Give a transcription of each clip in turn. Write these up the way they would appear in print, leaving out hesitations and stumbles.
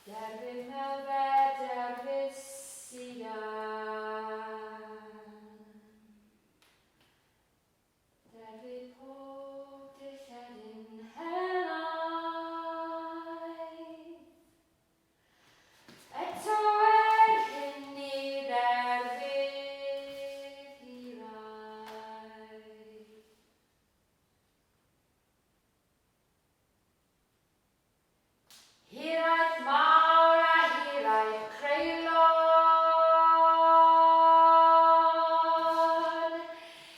Derfyn yfed derfysian. Derfyn pob dillad yn helaeth. Eto hyn I dderfydd hiraeth. Hiraeth mawr a hiraeth creulon.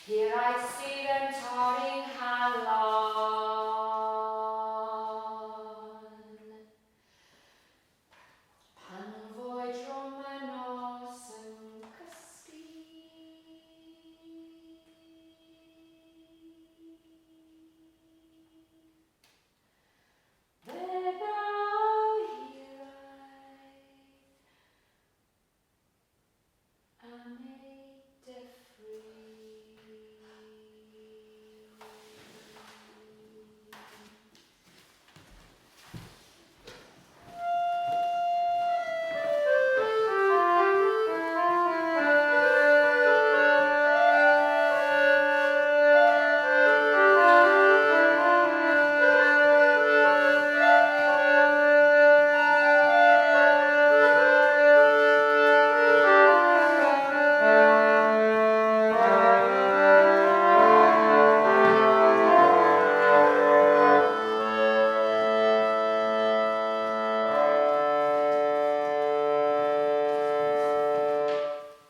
Hiraeth sydd yn torri'n halon. Pan fwy drwm y nos yn cysgu. Fe ddaw hiraeth am ei dyffryn.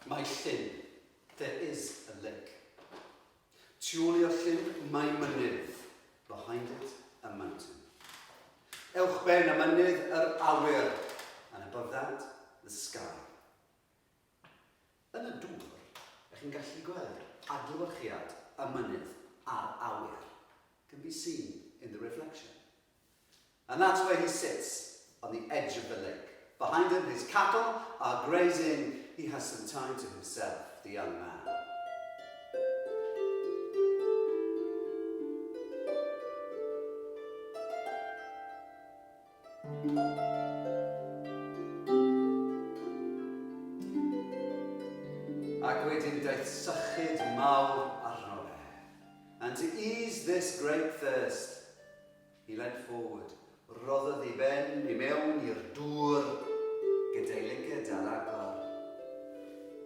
Mae llyn. There is a lake. Tu ôl i'r llyn, mae mynydd. Behind it, a mountain. Uwchben y mynydd, yr awyr. And above that, the sky. Yn y dŵr, ych chi'n gallu gweld adlewyrchiad y mynydd a'r awyr. Can be seen in the reflection. And that's where he sits, on the edge of the lake. Behind him, his cattle are grazing. He has some time to himself, the young man. Ac wedyn daeth sychyd mawr arno fe. And to ease this great thirst, he leant forward. Roddodd I ben I mewn i'r dŵr gyda'i lygaid ar agor.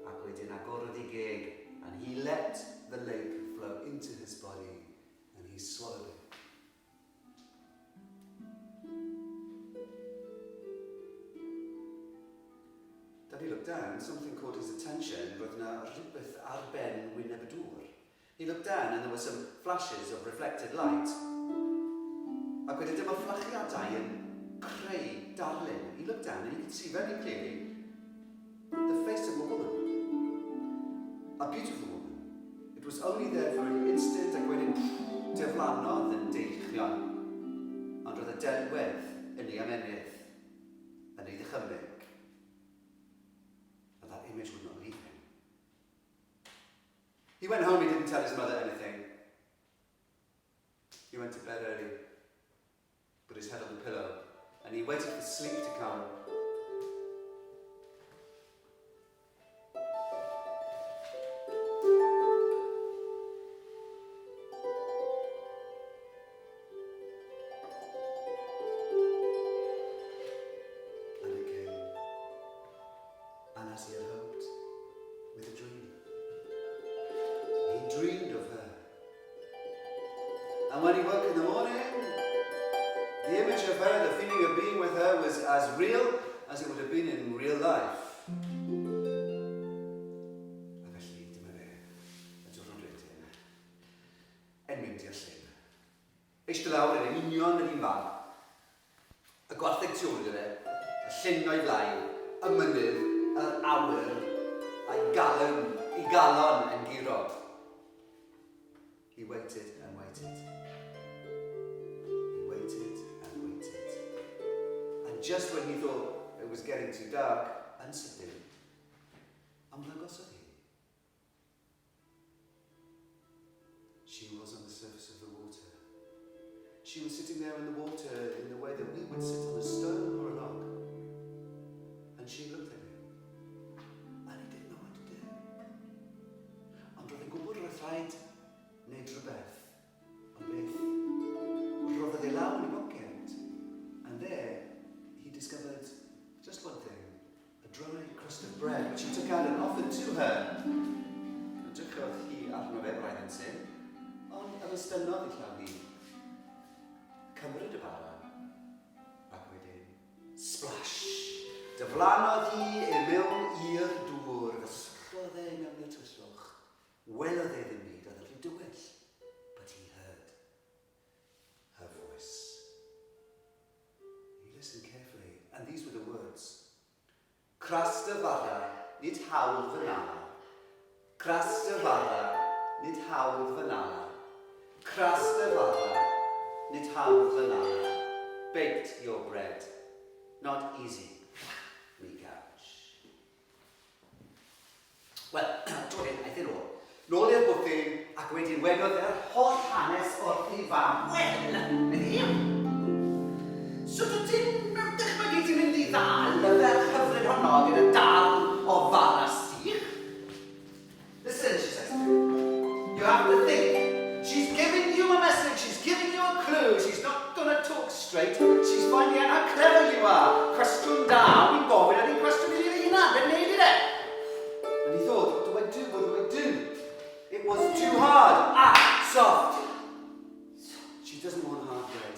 Ac wedyn agorodd I geg, and he let the lake flow into his body, and he swallowed it. Then he looked down, something caught his attention, roedd yna rhywbeth ar ben wyneb y dŵr. He looked down and there were some flashes of reflected light. Ac wedyn dyma fflachiadau yn creu darlun. He looked down and he could see very clearly the face of a woman. A beautiful woman. It was only there for an instant ac wedyn diflannodd yn deillio. Ond roedd y delwedd yn ei ymenydd, yn ei ddychymyg. And that image would not leave him. He went home, he didn't tell his mother anything. He went to bed early, put his head on the pillow, and he waited for sleep to come. And it came, and as he had hoped, with a dream. He dreamed of her. And when he woke in the morning, the image of her, the feeling of being with her was as real as it would have been in real life. A felly, dyma fe, y diwrnod wedyn, yn mynd i'r llyn. Eistedd lawr yn union yr un fan. Y gwartheg tu ôl iddo fe, y llyn o'i flaen, y mynydd, yr awyr, a'i galon yn giro. He waited and waited. He waited and waited. And just when he thought it was getting too dark, unsydyn, ymddangosodd hi. She was on the surface of the water. She was sitting there in the water in the way that we would sit on a stone or a log. ystynnodd I llawn hi. Cymryd y bara. Ac wedyn, splash! Dyflannodd hi I mewn i'r dŵr. Gysgodd e mewn i'r tyllwch. Welodd e ddim byd, oedd yn dywyll. But he heard her voice. He listened carefully, and these were the words. Cras dy fara, nid hawl fy nala. Cras dy fara, nid hawl fy nala. Cras dy fara, nid hawl fy nala. Baked your bread, not easy, me couch. Wel, dwi'n eithin ôl. Nôl i'r bwthyn, ac wedyn wedodd e'r holl hanes o'r chi fam. Wel, meddi. So dwi'n dychmygu ti'n mynd I ddal y ferch hyfryd honno gyda dal o fara sych? Listen, she says to me. You have to think. She's giving you a message. She's giving you a clue. She's not going to talk straight. She's finding out how clever you are. Cwestiwn da, wi'n gofyn a ni'n cwestiwn I ddyn hynna. Fe'n neud I de. And he thought, what do I do? What do I do? It was too hard. Soft. She doesn't want hard bread.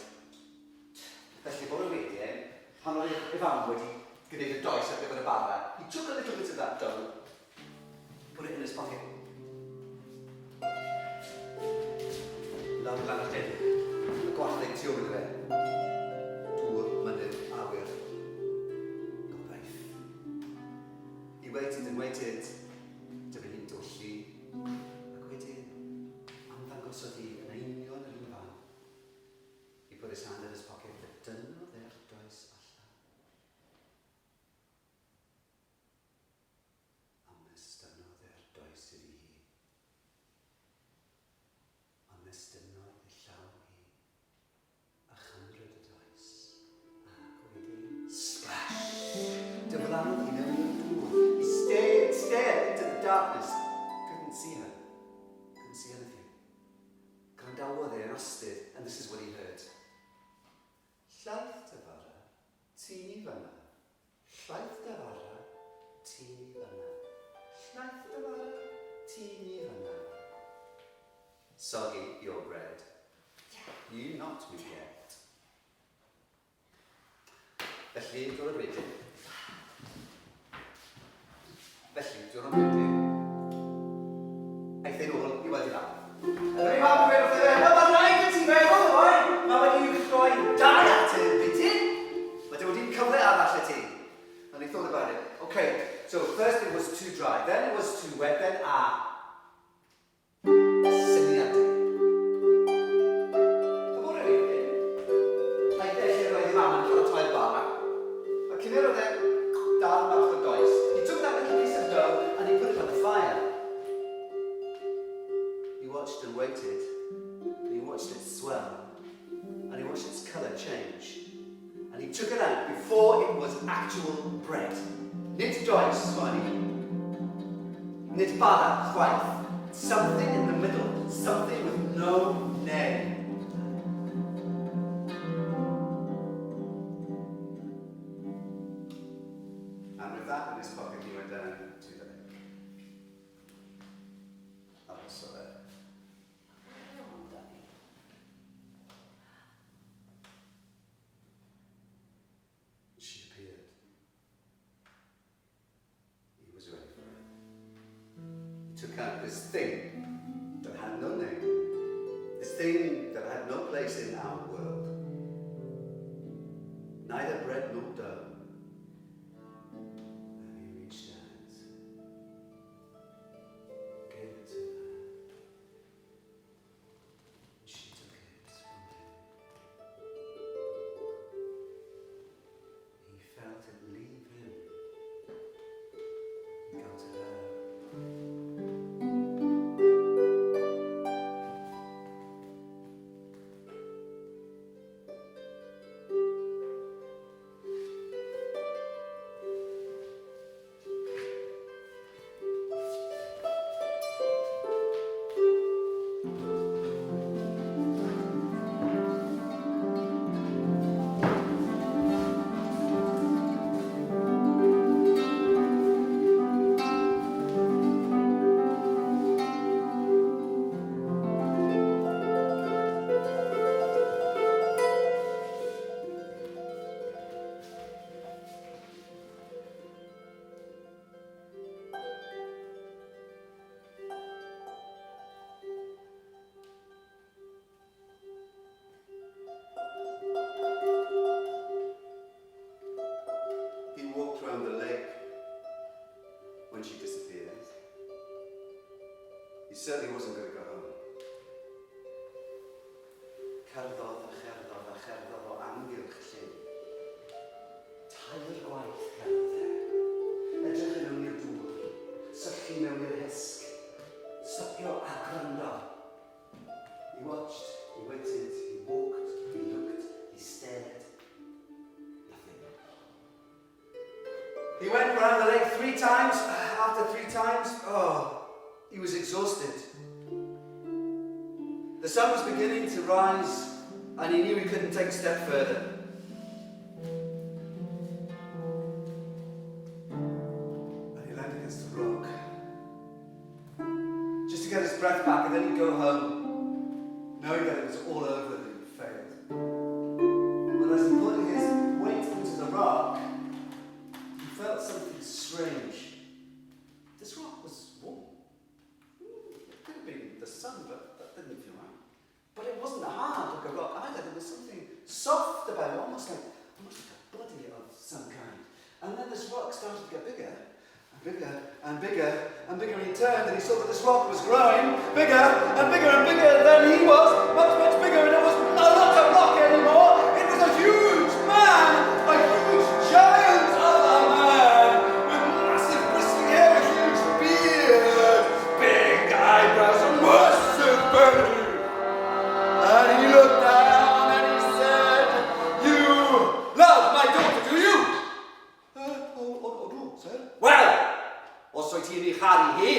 Felly, bod y wedyn, pan oedd ei fam wedi gwneud y does ar gyfer y bara, he took a little bit of that dough, put it in his pocket. Lawr lan ar dyn, y gwalleg tu ôl iddo fe. Dŵr, mynydd, awyr. Gobaith. He waited and waited, dyma hi'n dwllu, ac wedyn, ymddangosodd hi yn union yr un fan. He put his hand in his pocket, a dynnodd e'r does allan. A mestynnodd e'r does iddi hi. A mestynnodd ei llaw hi. A chymryd y does. Ac wedyn, splash! Dyflannodd hi mewn i'r dŵr. He stared into the darkness. Couldn't see her. Couldn't see anything. Grandawodd e yn astydd, and this is what he heard. Llaeth dy fara, ti fyna. Llaeth dy fara, ti fyna. Llaeth dy fara, ti fyna. Soggy your bread. You not me yet. Felly, dwi'n wedyn. Felly, dwi'n wedyn. Aeth ein ôl I wedi lan. Ydw I mam yn feddwl wrtho fe, wel, mae'n rhaid I ti feddwl, oi! Mae wedi rhoi dau at y bydyn. Mae wedi'n cyfle arall I ti. And he thought about it. Okay, so first it was too dry, then it was too wet, then syniad. Fy bore wedyn, mae lle roedd I mam yn paratoi bara. A cyn roedd e dal bach o does. He took that little piece of dough and he put it on the fire. He watched and waited, and he watched it swell, and he watched its colour change. And he took it out before it was actual bread. Nid does, Swanee. Nid bara, chwaith. Something in the middle, something with no name. And with that in his pocket, he went down to the lake. That was so there. She appeared. He was ready for it. He took out this thing that had no name. This thing that had no place in our world. Neither bread nor dough. And he reached out, gave it to her. And she took it from him. He felt it leave him. Go to her. certainly wasn't going to go home. Cerddodd a cherddodd a cherddodd o amgylch llyn. Tair gwaith cerddodd e. Edrych yn mewn i'r dŵr, sychu mewn i'r hysg, stopio a gwrando. He watched, he waited, he walked, he looked, he stared. Nothing. He went round the lake 3 times. After 3 times, he was exhausted. The sun was beginning to rise, and he knew he couldn't take a step further. And he leaned against a rock, just to get his breath back, and then he'd go home, knowing that it was all over and he'd failed. But as he put his weight into the rock, he felt something strange. This rock was warm. It could have been the sun, but that didn't feel right. But it wasn't hard like a rock either. There was something soft about it, almost like a body of some kind. And then this rock started to get bigger, and bigger, and bigger, and bigger. And he turned and he saw that this rock was growing bigger, and bigger, and bigger than he was, much, much bigger. And it was not a rock anymore. It was a huge man, a huge giant of a man, with massive bristly hair, a huge beard, big eyebrows, and massive belly. And he looked down and he said, "You love my daughter, do you?" No, sir. Well, os o'i ti'n ei charu hi,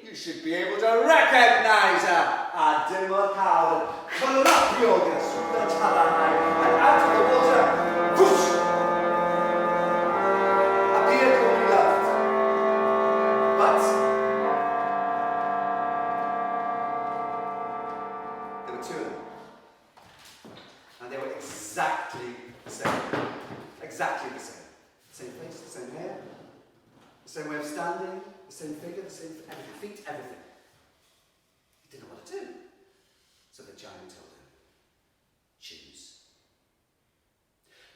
you should be able to recognise her. A dim o'r cael clapio gyda swyd o talanau and out of the water, whoosh! Appeared whom he loved. But there were 2 of them. And they were exactly the same. Exactly the same. Same face, the same hair, the same way of standing, the same figure, the same everything, feet, everything. He didn't know what to do. So the giant told him, choose.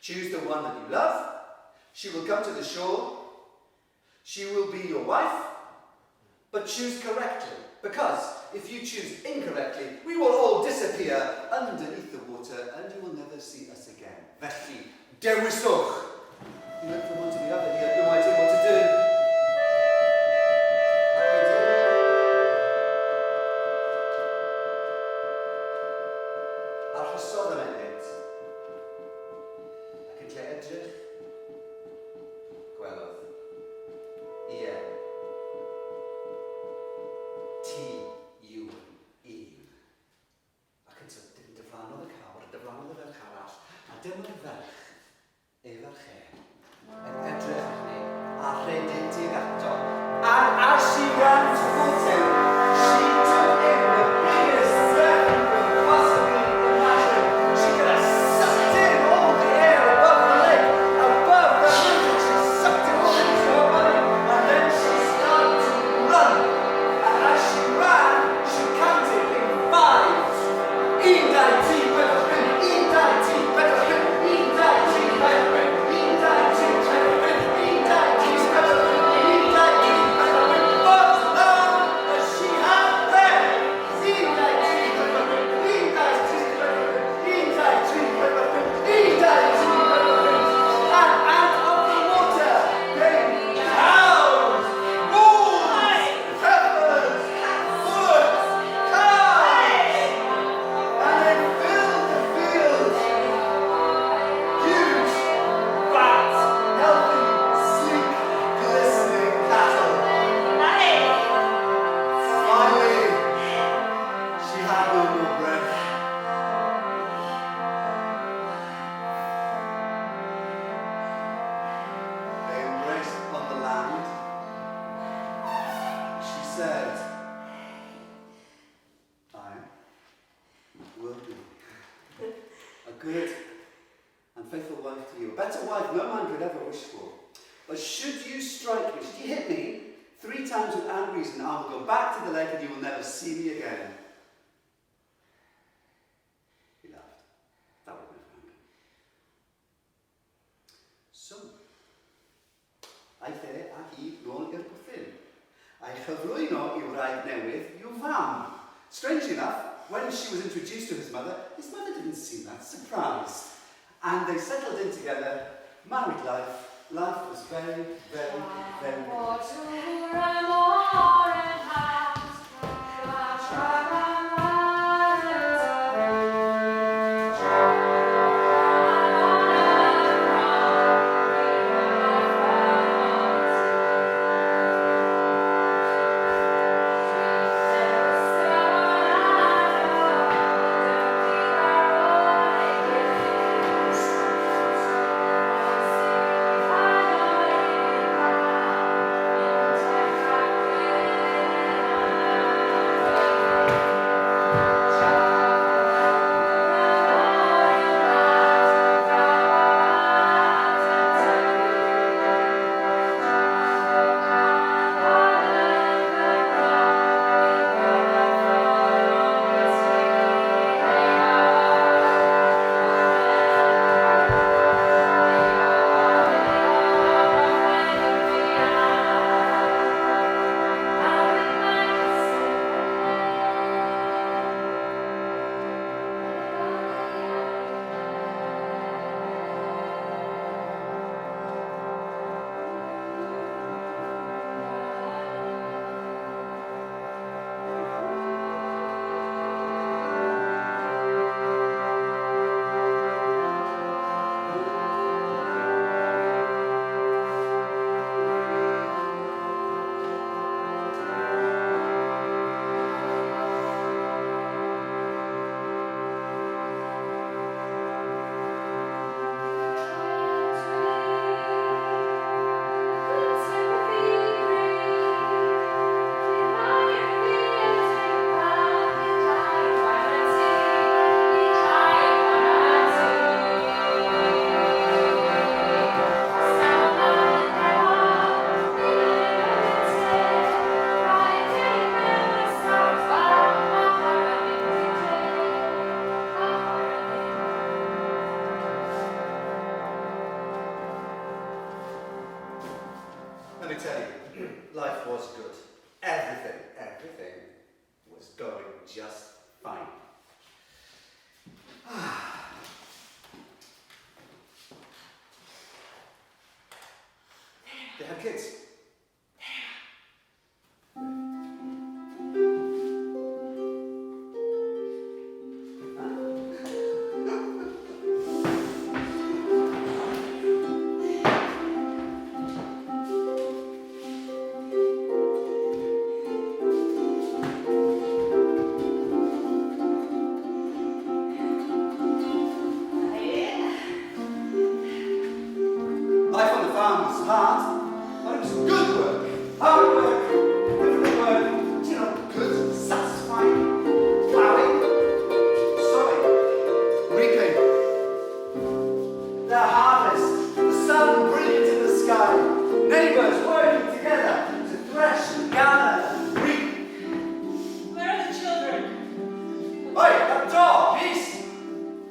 Choose the one that you love. She will come to the shore. She will be your wife. But choose correctly. Because if you choose incorrectly, we will all disappear underneath the water and you will never see us again. Felly, dewiswch. He looked from one to the other. He had no idea what to do. Arhosodd y menydd. Ac yn lle edrych, gwelodd. Ie. Ti yw un. Ac yn diflannodd y cawr, diflannodd y ferch arall, a dim ond y ferch, ei ferchen, yn edrych arni, a rhedyn tuag ato. And as she ran towards him, she took in the biggest breath you could possibly imagine. She could have sucked in all the air above the lake, above the mountain. She sucked it all into her body, and then she started to run. And as she ran, she counted in 5s. Un, dau, tri, pedwar, pump. Un, dau, tri, pedwar, pump. Un, dau, tri, pedwar, pump. Un, dau, tri, pedwar, pump. Un, dau, tri, pedwar, pump. Un, dau, tri, pedwar, pump. But now, as she had there, un, dau, tri, pedwar, pump. Un, dau, tri, pedwar, pump. Un, dau, tri, pedwar, pump. Un, dau, tri, pedwar, pump. And out of the water came cows, bulls, heifers, bullocks, calves. And they filled the fields. Huge, fat, healthy, sleek, glistening cattle. Finally, she had no more breath. They embraced on the land. She said, "I will be a good and faithful wife to you. A better wife no man could ever wish for. But should you strike me, should you hit me 3 times without reason, I will go back to the lake and you will never see me again." He laughed. That would make him. So, aeth e a hi nôl i'r pwthyn. I chyflwyno I wraig newydd i'w fam. Strangely enough, when she was introduced to his mother didn't seem that surprised. And they settled in together, married life. Life was very, very, very good. Let me tell you, life was good. Everything was going just fine. They had kids. Life on the farm was hard, but it was good work. Hard work, difficult work, good, satisfying, plowing, sowing, reaping. The harvest, the sun brilliant in the sky, neighbours working together to thresh and gather and reap. Where are the children? Oi, that door, please!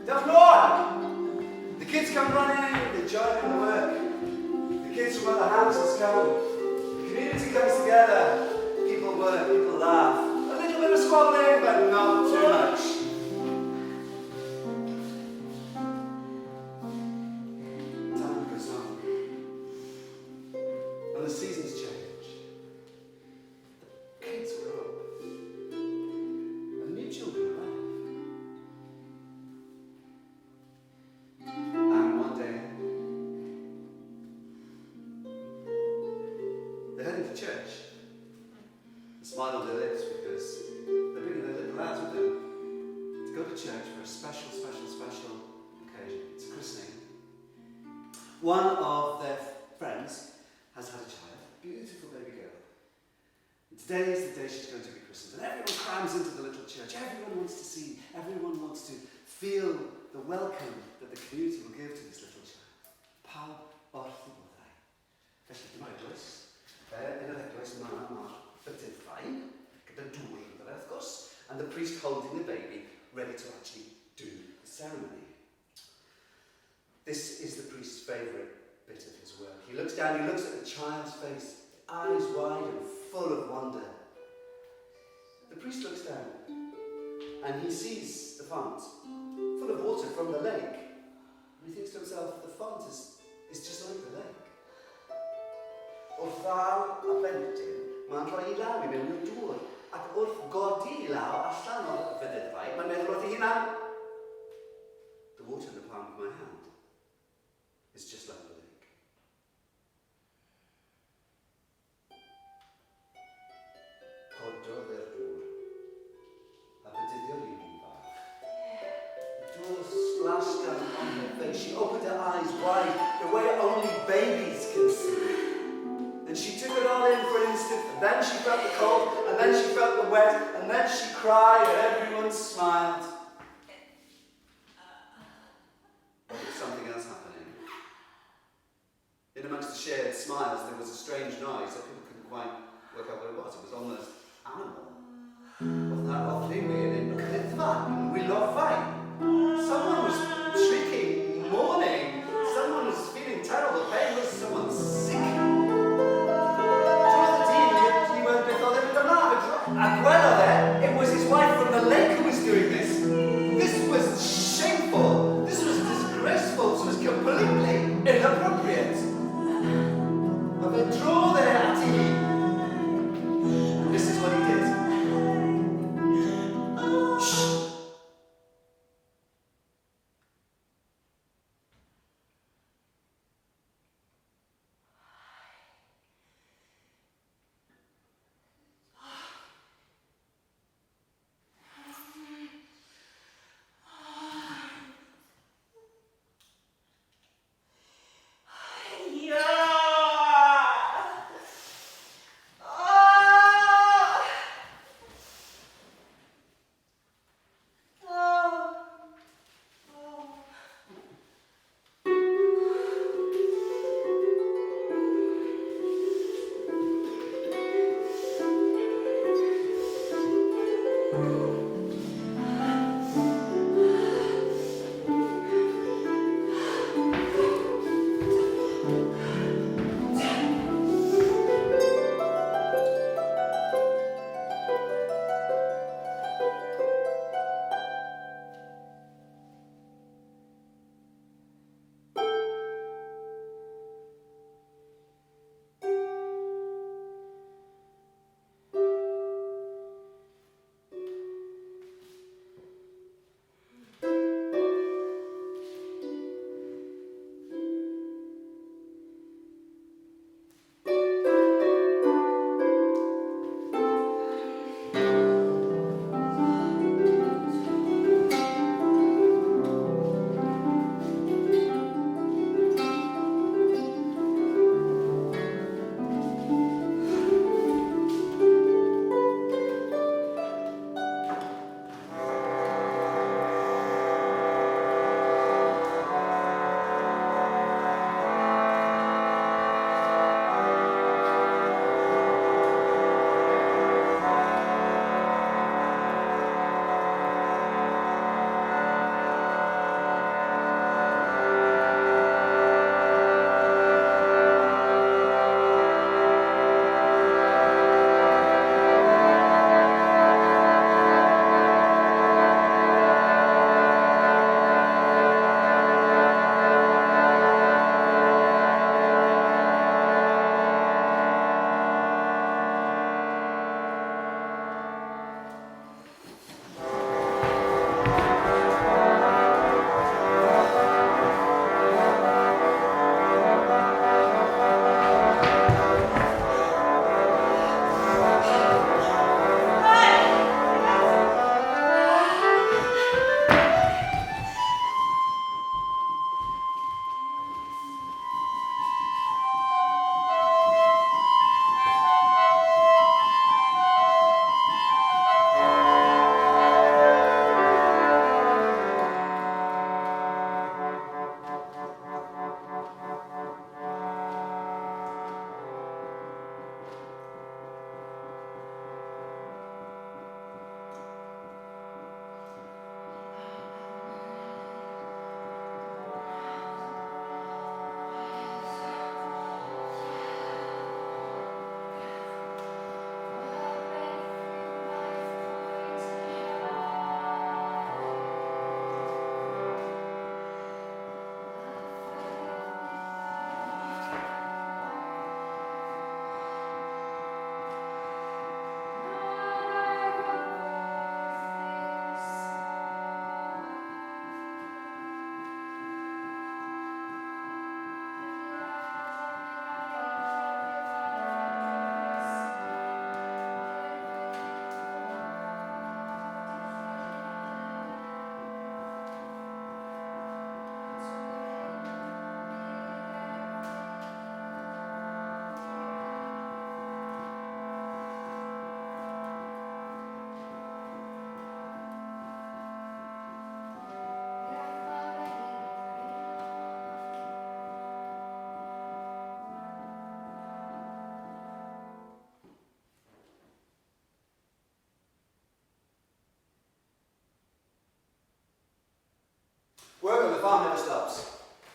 There's no one! The kids come running, they join in the work. The kids from other houses come. The community comes together. People work, people laugh. A little bit of squabbling, but not too much. Time goes on. And the seasons change. The kids grow up. And new children arrive. And one day, they're heading to church. They smile on their lips because they're bringing their little lads with them to go to church for a special occasion. It's a christening. One of their friends has had a child, a beautiful baby girl. And today is the day she's going to be christened. And everyone crams into the little church. Everyone wants to see, everyone wants to feel the welcome that the community will give to this little child. Pawb wrth I boddau. Felly dyma eglwys. Yn yr eglwys yma, bydyddfaen, gyda dŵr ynddo fe, wrth gwrs, and the priest holding the baby, ready to actually do the ceremony. This is the priest's favourite bit of his work. He looks down, he looks at the child's face, eyes wide and full of wonder. The priest looks down and he sees the font full of water from the lake. And he thinks to himself, the font is just like the lake. Wrth ddal a plentyn, mae'n rhoi I law I mewn i'r dŵr, ac wrth godi I law allan o'r fyddyddfau, mae'n meddwl wrth I hunan, the water in the palm of my hand is just like the lake. Cododd e'r dŵr, a bedyddio Lili bach. The dŵr splashed down on her face. She opened her eyes wide, the way only babies can see. And she took it all in for an instant, and then she felt the cold, and then she felt the wet, and then she cried, and everyone smiled. But there was something else happening. In amongst the shared smiles, there was a strange noise that people couldn't quite work out what it was. It was almost animal. Wasn't that awfully weird? In Clyddfa, in Willow Fine, someone was shrieking, mourning. Someone was feeling terrible pain. Was someone sick? It was his wife from the lake who was doing this. This was shameful. This was disgraceful. This was completely inappropriate. A fe drodd e ati hi. This is what he did. Shh.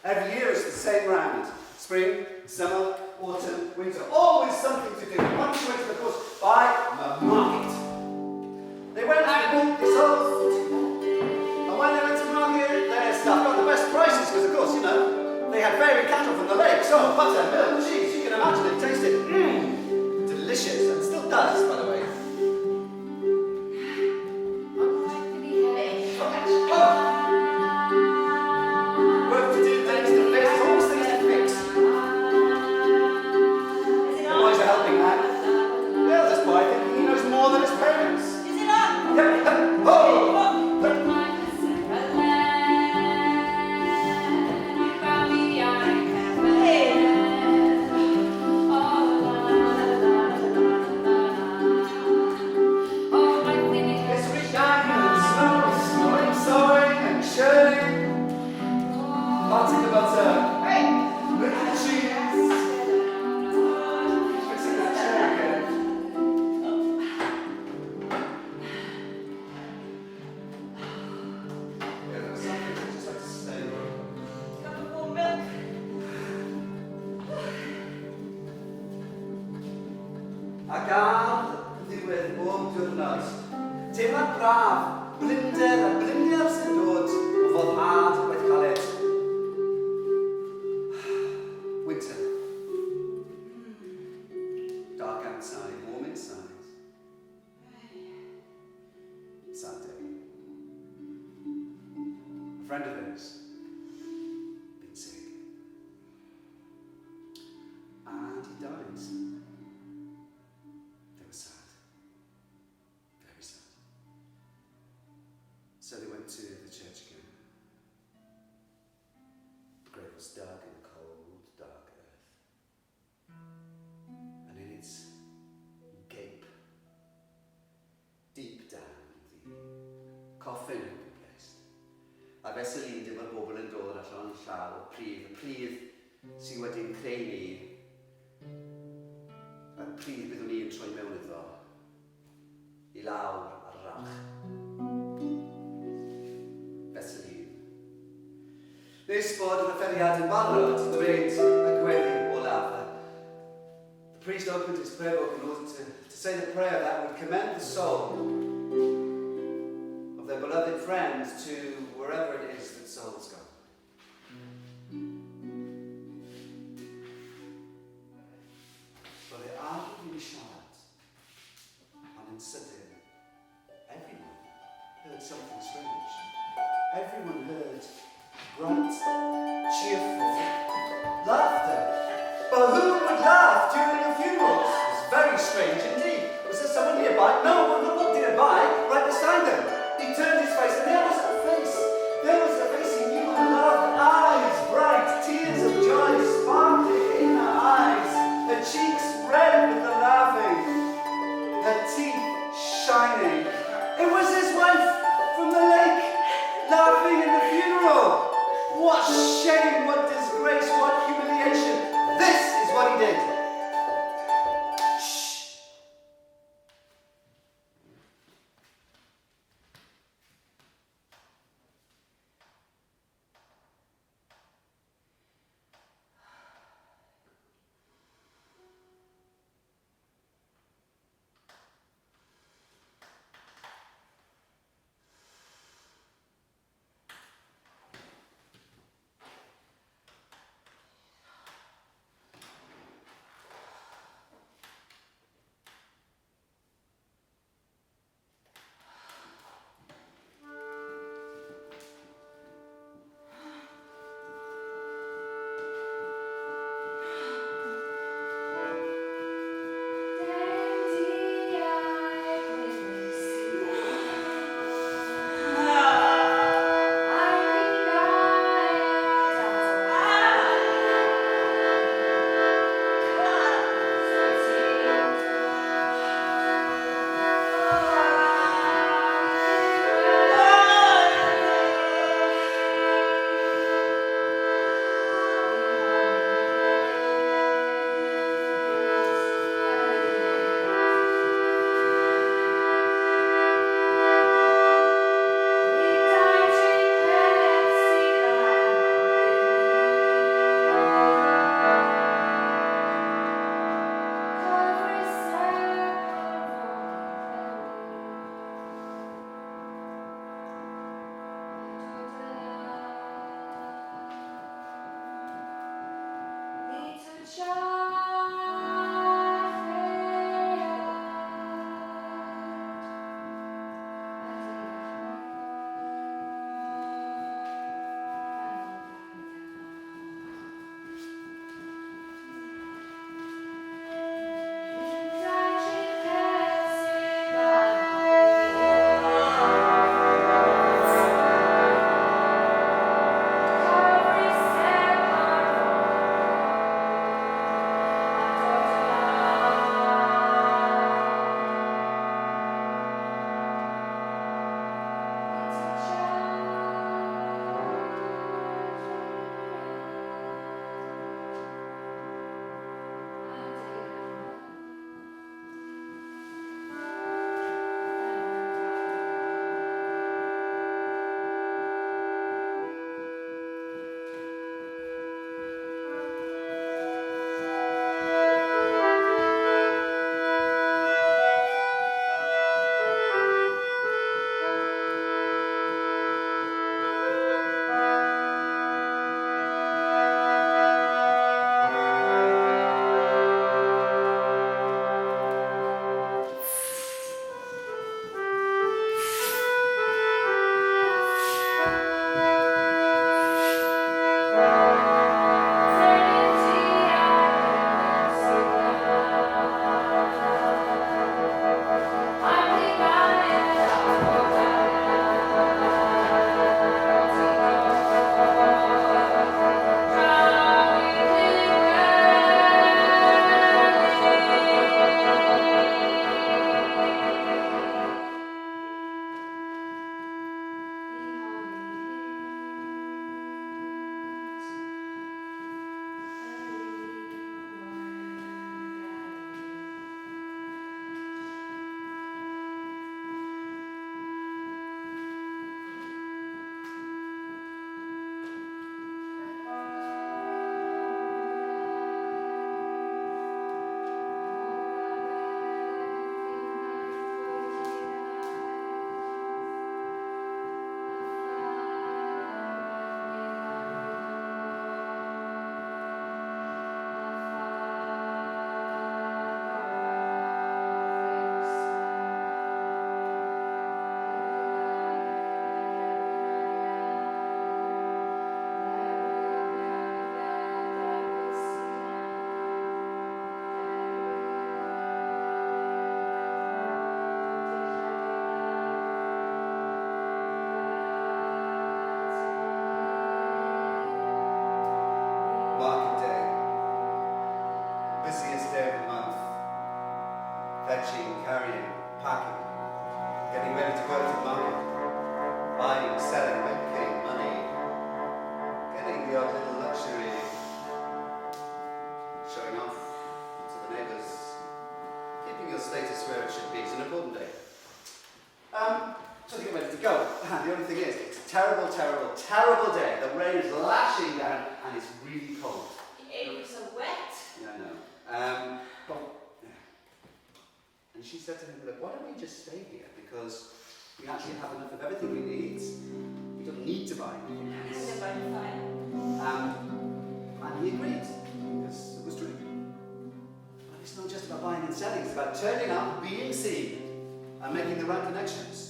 Every year it's the same round. Spring, summer, autumn, winter. Always something to do. Once you went to the course, buy a market. They went and they sold. And when they went to market, their stuff got the best prices because, of course, you know, they had fairy cattle from the lake. So butter, milk, cheese, you can imagine it tasted delicious and still does, by the way. Work to do, things to fix, always things to fix. The boys are helping out. The eldest boy, I think he knows more than his parents. Is it on? Yep. Oh! It's raining and snowing, sowing and churning. Parting the butter. Look at the cheese. Fixing that chair again. Yeah, there was something I just had to say. Cup of warm milk. A gad ddiwedd bob diwrnod. Teimlad braf, blinder a blinder sy'n dod o fod had wedi caled. Winter. Dark outside, warm inside. Sad day. A friend of theirs been sick. And he died. They were sad. Very sad. So they went to the church again. The grave was dug in the cold, dark earth. And in its gape, deep down, the coffin had been placed. A fesel un dim o'r bobl yn dod allan yn llaw, y pridd sydd wedi'n creu ni, y pridd byddwn ni yn troi mewn iddo, I lawr ar y rach. Fesel un. Nes bod yr offeriad yn barod, dweud y gweddi olaf. The priest opened his prayer book in order to say the prayer that would commend the soul of their beloved friend to wherever it is that souls go. But the ardent in siarad, and in sydyn, everyone heard something strange. Everyone heard bright, cheerful laughter. But who would laugh during a funeral? It was very strange indeed. Was there someone nearby? No one looked nearby, right beside them. He turned his face, and there was a face. There was a face he knew and loved. Eyes bright, tears of joy sparkling in her eyes. Her cheeks red with the laughing. Her teeth shining. It was his wife from the lake, laughing in the funeral. What shame, what disgrace, what humiliation. This is what he did. Shh. Market day. Busiest day of the month. Fetching, carrying, packing, getting ready to go to the market. Buying, selling, making money. Getting the odd little luxury. Showing off to the neighbours. Keeping your status where it should be is an important day. So to get ready to go. The only thing is, it's a terrible, terrible, terrible day. The rain is lashing down and it's really cold. It was so wet. Yeah, I know. And she said to him, look, why don't we just stay here? Because we actually have enough of everything we need. We don't need to buy anything And else. then by the fire. And he agreed, because it was true. But it's not just about buying and selling, it's about turning up, being seen, and making the right connections.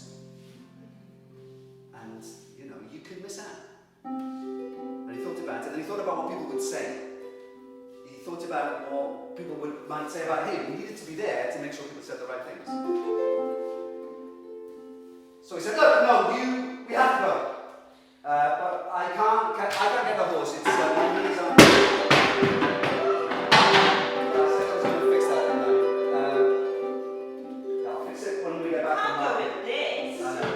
And, you know, you can miss out. And he thought about it, and he thought about what people would say. He thought about what people might say about him. He needed to be there to make sure people said the right things. So he said, look, no, we have to go. But I can't get the horse. It's my knees on. I said I was going to fix that, didn't I? I'll fix it when we get back from I'll go market. with this. I know.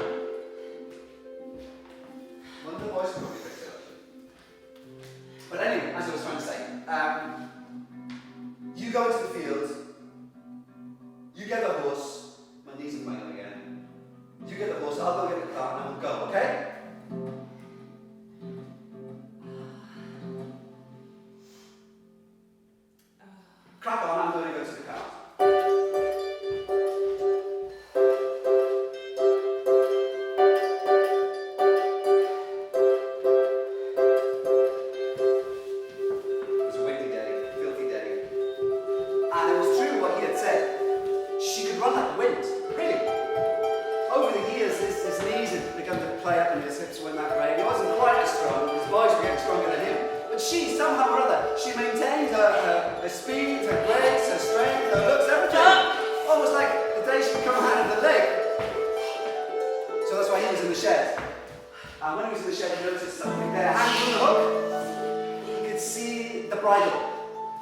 One of the boys can probably fix it up. But anyway, as I was trying to say, you go into the field, you get the horse, my knees are playing again. You get the horse, I'll go get the car, and we'll go, okay? Crack on, I'm going to go to the car. It was a windy day, filthy day. she, somehow or other, she maintained her speed, her grace, her strength, her looks, everything. Almost like the day she'd come out of the lake. So that's why he was in the shed. And when he was in the shed, he noticed something there, hanging on the hook. He could see the bridle.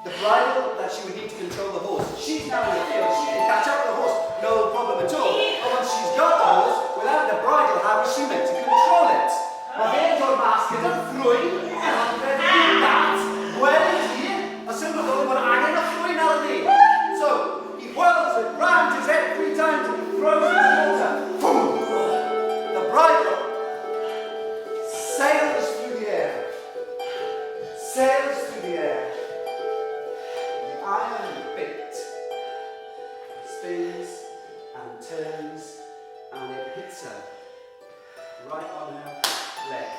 The bridle that she would need to control the horse. She's now in the field. She can catch up with the horse, no problem at all. But once she's got the horse, without the bridle, how is she meant to control it? Mae fe'n dod mas gyda ffrwyn, ond fe ddim dat, gweld hi, a sylweddol bod angen y ffrwyn arni. So, he whirls it round his head 3 times and he throws it in the water. Boom! The bridle sails through the air. Sails through the air. The iron bit spins and turns and it hits her right on her leg.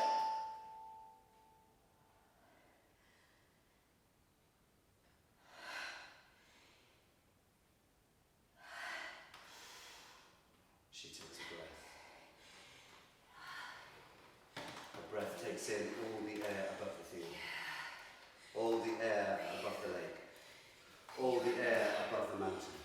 She takes a breath. Her breath takes in all the air above the field, all the air above the lake, all the air above the mountain.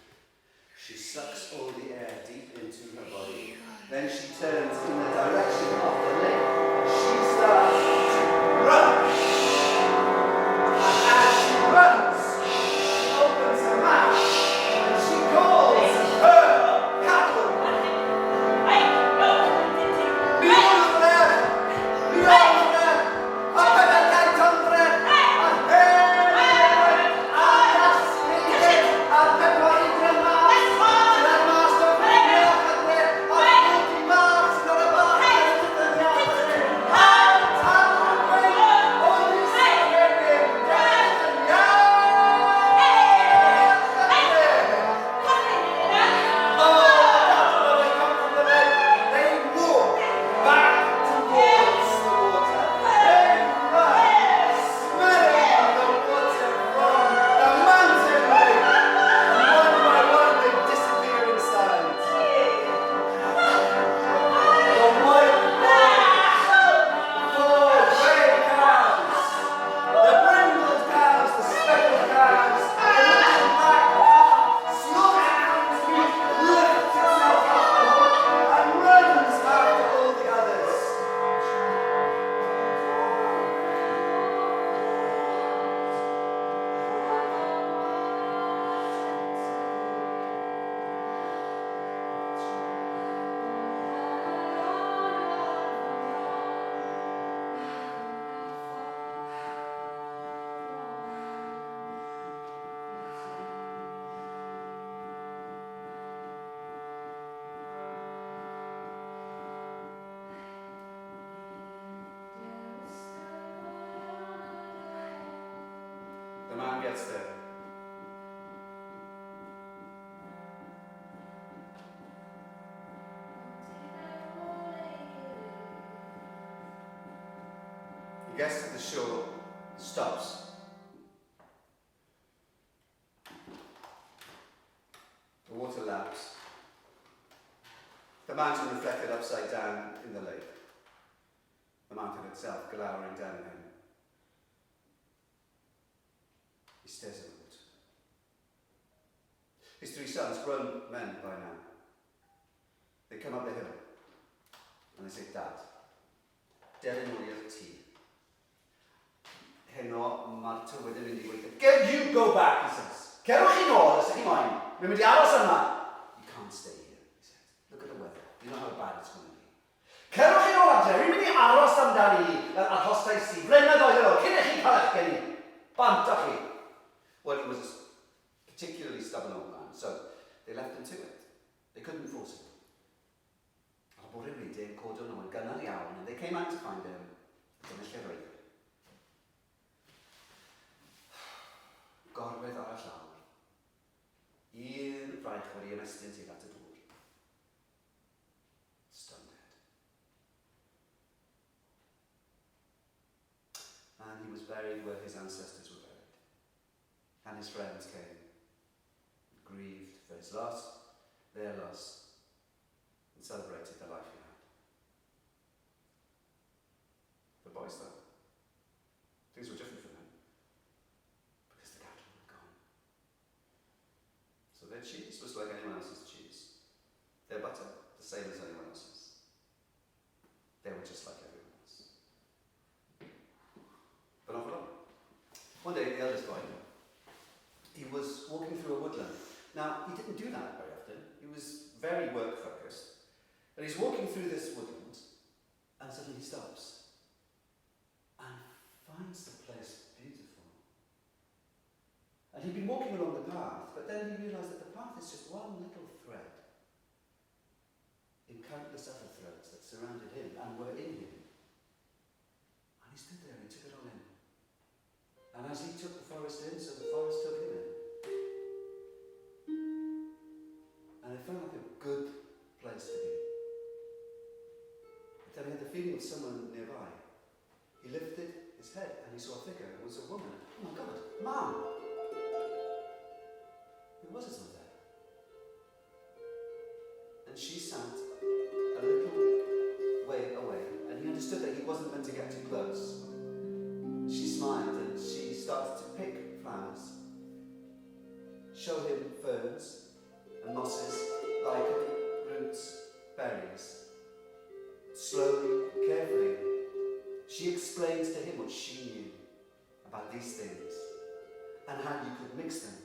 She sucks all the air deep into her body. Then she turns in the direction of the lake. She starts to run. And as she runs, she opens her mouth and she calls her cattle. Be over there! Be over there! Up at the gate under it! And here! And that's it! And the body The man gets there. He gets to the shore, stops. The water laps. The mountain reflected upside down in the lake. The mountain itself glowering down at him. He stares at the water. His 3 sons, grown men by now, they come up the hill and they say, Dad, Deryn yw'r ti. Heno, mae'r tywydd yn mynd I weithio. Can you go back, he says. Cerwch chi nôl, os ydych chi'n moyn. Mae'n mynd I aros yma. You can't stay here, he said. Look at the weather. You know how bad it's going to be. Cerwch chi nôl adre, fi'n mynd I aros amdani ar hostau si. Flynyddoedd yn ôl, cyn I chi cael eich geni. Bant â chi. Well, he was a particularly stubborn old man, so they left him to it. They couldn't force him. Ar bore rydyn, codon nhw yn gynnar iawn, and they came out to find him. Dyna lle roedd e. Gorwedd ar y llawr. Un fraich wedi ymestyn sydd at y dŵr. Stone dead. And he was buried where his ancestors were buried. And his friends came, grieved for his loss, their loss, and celebrated the life he had. The boys, though, things were different for them. cheese was like anyone else's cheese. Their butter, the same as anyone else's. They were just like everyone else. But not for long. One day, the eldest boy, he was walking through a woodland. Now, he didn't do that very often. He was very work-focused. And he's walking through this woodland, and suddenly he stops and finds the place beautiful. And he'd been walking along the path, but then he realised that the path is just one little thread in countless other threads that surrounded him and were in him. And he stood there and he took it all in. And as he took the forest in, so the forest took him in. And it felt like a good place to be. But then he had the feeling of someone nearby. He lifted his head and he saw a figure. It was a woman. Oh my God, Mum! Who was it there? And she sat a little way away, and he understood that he wasn't meant to get too close. She smiled and she started to pick flowers, show him ferns and mosses, lichen, roots, berries. Slowly, carefully, she explained to him what she knew about these things and how you could mix them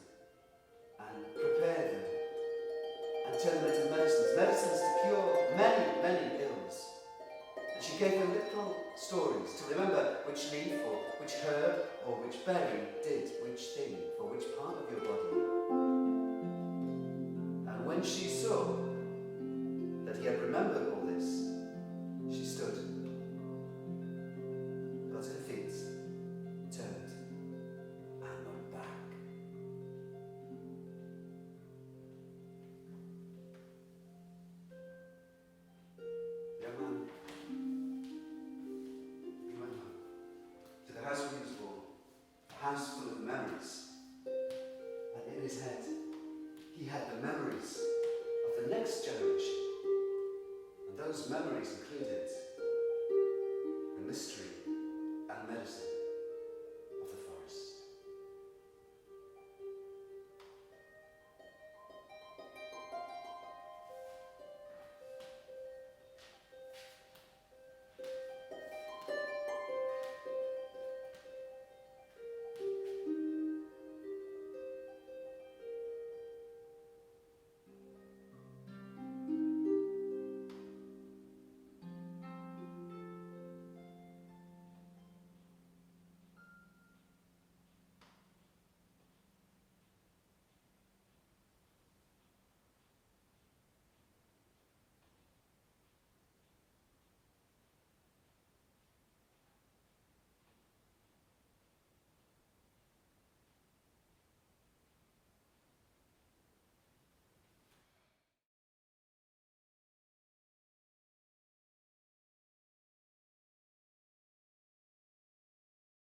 and prepare them and turn them into medicines to cure many, many ills. And she gave him little stories to remember which leaf or which herb or which berry did which thing for which part of your body. And when she saw that he had remembered all this, she stood, got to her feet, turned, and went back. The young man, he went home to the house where he was born, a house full of memories. And in his head, he had the memories of the next generation. And those memories included the mystery and medicine.